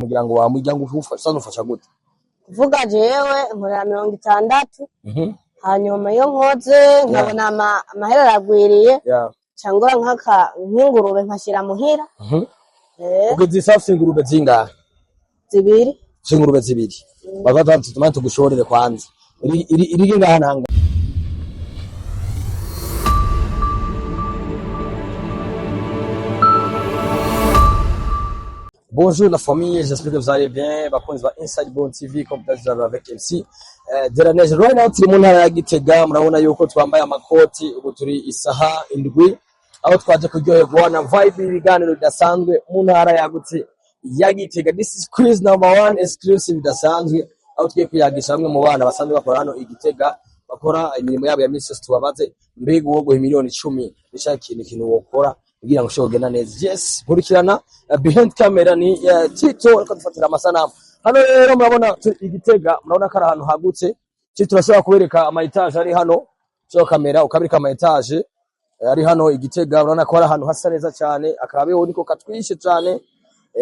umuryango wawe umuryango ufasha gute? Kuvuga jewe nkorera 60 hanyuma iyo nkoze nkabona amahera aragwiriye cyangwa nk'ingurube nkashyira muhira. Ugeze isafi ingurube zingahe? Zibiri. Ingurube zibiri. Bagatatu tumanye tugushorere kwanza. Iri ngaha nanga. Bonjour la famille, j'espère que vous allez bien. Bakunzi ba Inside Bon TV comme d'habitude avec MC. Deraneje right now turi mu ntara ya Gitega, murabona yuko twambaye amakoti, ubu turi isaha 7 aho twaje kuryoherwa na vibe ibiganiro bidasanzwe mu ntara yagutse ya Gitega. This is quiz number 1 exclusive bidasanzwe aho tugiye kuyagisha bamwe mu bana basanzwe bakora hano i Gitega, bakora imirimo yabo ya misi yose. Tubabaze mbega uwo guha miliyoni 10 bishaka ikintu wokora kugira ngo ushobogena neza. Yes, nkurikirana behind camera ni Tito ariko dufatira amasanamu. Hano rero murabona i Gitega, murabona ko ari ahantu hagutse. Tito turashobora kubereka ama etage ari hano. So kamera ukabirika ama etage ari hano i Gitega, murabona ko ari ahantu hasa neza cyane. Akabeho niko katwishe cyane.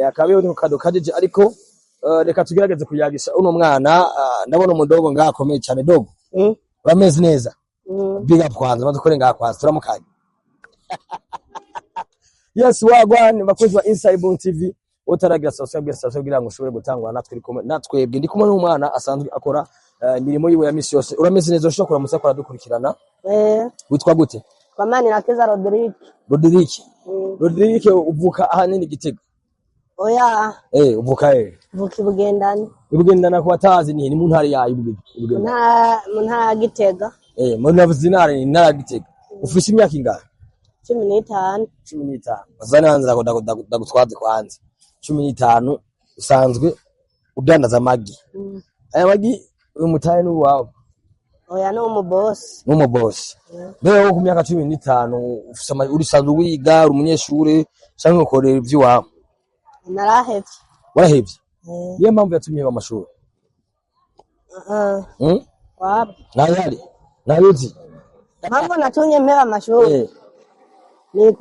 Akabeho niko kadukajije ariko reka tugerageze kuyagisha uno mwana. Ndabona umudogo ngakomeye cyane dogo. Urameze neza. Big up kwanza badukore ngakwanza turamukanye. Yes, wagwan bakozi wa Inside Bon TV utaragira subscribe kugira ngo ushobore gutangwa natwebwe ndi kumwe n'umwana asanzwe akora imirimo yiwe ya misi yose. Urameze neza ushobora kuramutsa kwa dukurikirana. Witwa gute? Kwa mani nakeza Rodrigue. Rodrigue uvuka ahanini Gitega? Oya. Uvuka Uvuka Ibugendana. Ibugendana kwa tazi ni mu ntara ya Ibugendana. Mu ntara Gitega. Mu ntara ni ntara Gitega. Ufise imyaka ingahe? 15. Bazana hanze ndagutwaze kwanza. 15 usanzwe udandaza amagi. Aya magi umutaye n'uwawe? Oya no mu boss. Rero ku myaka 15 ufise uri sanzwe wiga uri umunyeshure cyangwa ukorera ivy'iwawe? Narahevye. Warahevye? Niyo mpamvu yatumye ba amashuri? Wapi? Nayuzi. Mpamvu natumye mpera amashuri. Ni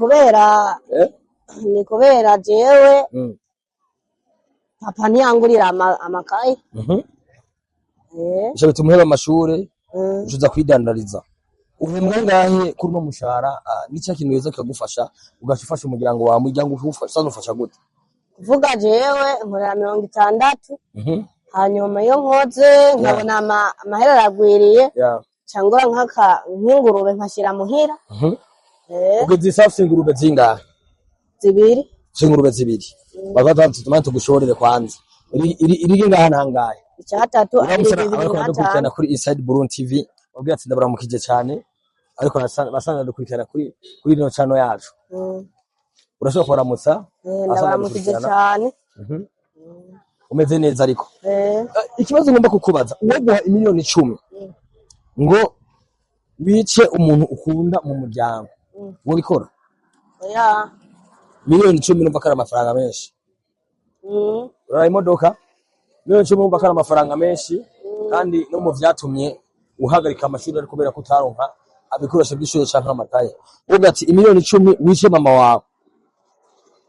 kubera jewe papa ntiyangurira amakaye. Ushaka tumuheba amashure uza kwidandariza. Uhembwa ngahe kuri no mushara n'icyo kintu weza kagufasha ugashifasha umuryango wawe umuryango ufasha gute? Kuvuga jewe nkorera 60 hanyuma iyo nkoze nkabona amahera aragwiriye cyangwa nk'ingurube nkashyira muhira. Ugeze isafi ingurube zingahe? Zibiri. Ingurube zibiri. Bagatatu tumanye tugushorere kwanza. Iri ngaha nangahe? 3 ariko dukurikirana kuri Inside Bon TV. Ubwo ati ndabaramukije cyane ariko basanga dukurikirana kuri no channel yacu. Urashobora kuramutsa? Ndabaramukije cyane. Umeze neza ariko. Ikibazo ngomba kukubaza, uwo guha miliyoni 10 ngo wice umuntu ukunda mu muryango. Wabikora? Oya. Miliyoni 10 numva kara amafaranga menshi. Uraye imodoka? Miliyoni 10 numva kara amafaranga menshi kandi no mu vyatumye uhagarika amashuri ari kubera kutaronka abikoresho by'ishuri cyangwa amataye. Uvuga ati miliyoni 10 wishe mama wawe.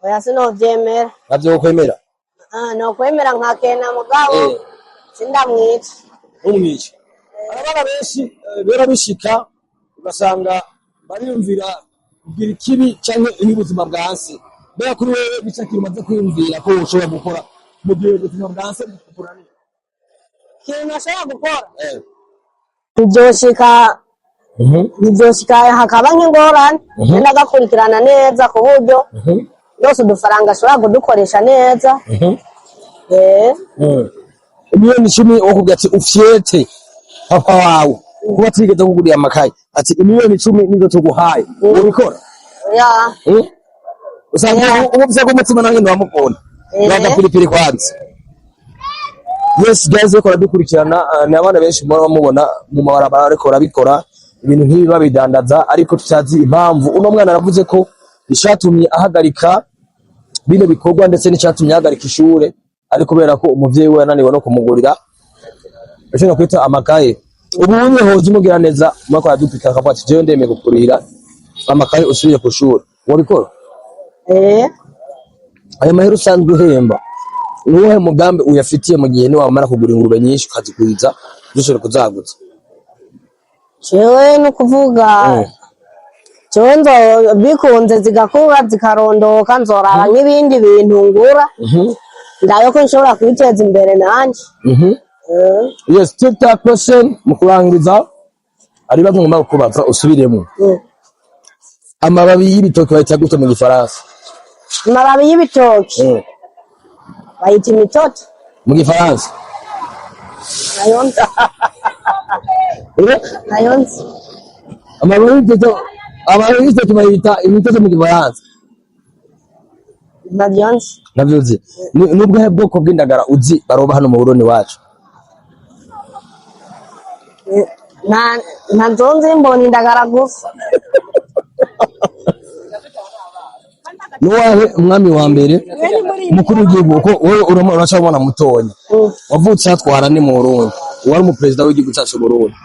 Oya sino vyemera. Navyo kwemera? No kwemera nkakena mugabo sindamwica. Umwica. Abana benshi bera bishika ugasanga bariyumvira kugira ikibi cyangwa ubuzima bwanse. Bera kuri wewe bicakira umaze kwiyumvira ko ushobora gukora mu gihe ubuzima bwanse gukora ni. Kintu ashobora gukora? Nibyoshika hakaba nk'ingorane ndagakurikirana neza ku buryo yose udufaranga ashobora kudukoresha neza. Miliyoni 10 okubya ati ufyete papa wawe kuba tigeze kuguriya amakaye ati miliyoni 10 nizo tuguhaye ubikora? Ya. Usanga ubuvye ko umutima nange ndamukunda bada pilipili kwanza. Yes guys, ko radukurikirana ni abana benshi mubona mu mabarabara ariko rabikora ibintu nk'ibi babidandaza ariko tutazi impamvu. Uno mwana aravuze ko bishatumye ahagarika bino bikorwa ndetse n'icyatumye ahagarika ishure ariko kubera ko umuvyeyi we yananiwe no kumugurira ashaka kwita amakaye. Ubu unye hoje umugira neza mwako radupika akavuga ati jewe ndemeye gukurira amakaye usubire ku shuri. Wabikora? Aya mahera usanzwe uhemba nuwe mugambi uyafitiye mu gihe ni wamara kugura ingurube nyinshi ukazikwiza dushobora kuzagutsa? Jewe no kuvuga jewe nzo bikunze zigakura zikarondoka nzoraba nk'ibindi bintu ngura ndayo ko nshobora kwiteza imbere nanje. Yes, TikTok question mukurangiza ari bamwe ngomba kubaza usubiremo. Amababi y'ibitoki bayita gute mu gifaransa? Amababi y'ibitoki bayita imitoto mu gifaransa. nayonza nayonza Amababi y'ibitoki bayita imitoto mu gifaransa. nayonza Navyo uzi nubwo bwoko bw'indagara uzi baroba hano mu Burundi wacu? nta nzonzi mbona indagara gusa. Nuwahe umwami wa mbere mukuru w'igihugu ko wowe uracabona mutonya wavutse hatwara ni mu Burundi wari mu president w'igihugu cyacu Burundi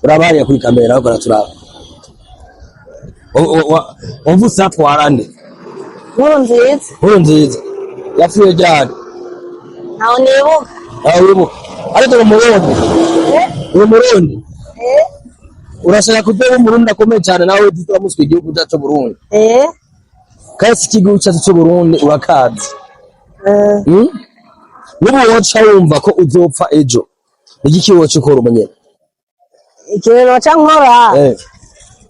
urabariye kuri kamera ariko araturaba wavutse hatwara ndi Nkurunziza yapfuye ryari? ntaho nibuka. wibuka ariko uri Murundi urashaka kujya mu Burundi akomeye cyane nawe turamuswe igihugu cyacu Burundi kasi igihugu cyacu cyo Burundi urakazi nubu woca wumva ko uzopfa ejo igiki woca ukora umenyera ikintu noca nkora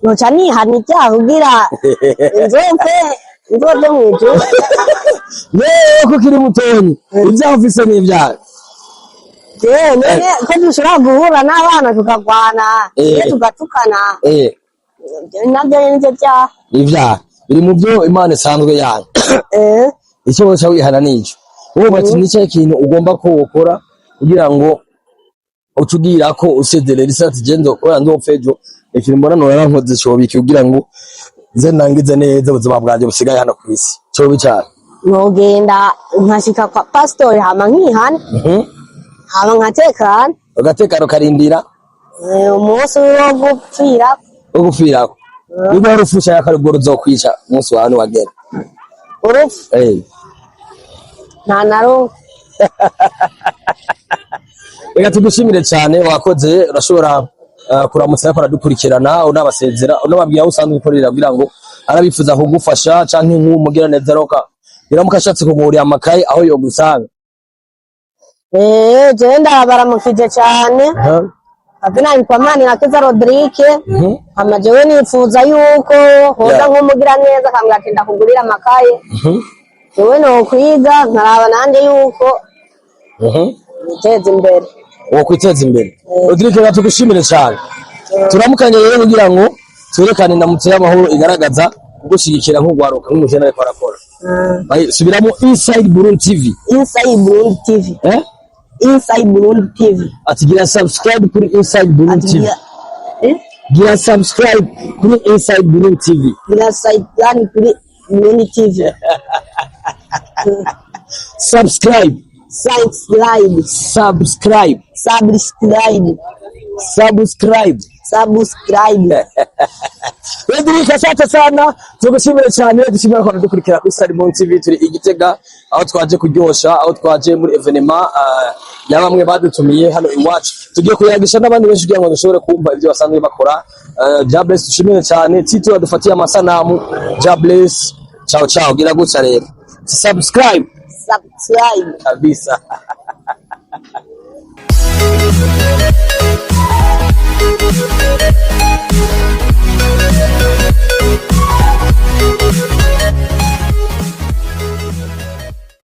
noca nihana icyaha kugira nzoze mw'ijuru. yewe ko kiri mutonyi ibyaha ufise n'ibyaha none ko dushobora guhura n'abana tukagwana tugatukana nabyo nivyo byaha. Ibyaha biri mu byo Imana isanzwe yanyu. Icyo woca wihana nico wowe bati nicyo ikintu ugomba ko wokora kugira ngo utugira ko usedere risati gendo ukora ndopfejo ikintu mbona no yarankoze cobiki kugira ngo nze nangize neza ubuzima bwanje busigaye hano ku isi cyo bicana nogenda nkashika kwa pastor hama nkihana hama nkatekana ugatekana ukarindira umunsi wo gupfira niba warufusha yakarubwo ruzokwica umunsi wa hano wagera urupfu nta naro. Reka tugushimire cyane wakoze urashobora kuramutsa yakora dukurikirana unabasezera unababwira aho usanzwe ukorera kugira ngo arabifuza kugufasha canke nk'umugira neza roka biramukashatse kumurira amakaye aho yo gusanga. Je ndabaramukije cyane abina Nkwamani na Keza Rodrigue amajewe nifuza yuko hoza nk'umugira neza kamwatinda kugurira amakaye jewe no kwiga nkaraba nanje yuko niteza imbere wo kwiteza imbere. Rodrigue batugushimire cyane turamukanye rero kugira ngo twerekane ndamutse y'amahoro igaragaza kugushigikira nk'ugwaruka nk'umujene ariko arakora. Subiramo Inside Burundi TV. Inside Burundi TV. Inside Burundi TV. Atigira subscribe kuri Inside Burundi TV. Gira subscribe kuri Inside Burundi TV. Gira subscribe kuri Burundi TV. Subscribe. Subscribe. Subscribe. Subscribe. Subscribe. Subscribe. Rodrigue asante sana tugushimire cyane dushimira ko dukurikira kuri Inside Burundi TV turi igitega aho twaje kuryosha aho twaje muri evenement ya bamwe badutumiye hano iwacu tugiye kuyagisha n'abandi benshi kugira ngo dushobore kumva ibyo basanzwe bakora. Jabless dushimire cyane Tito yadufatiye amasanamu. Jabless ciao ciao gira gutsa rero subscribe Subscribe kabisa.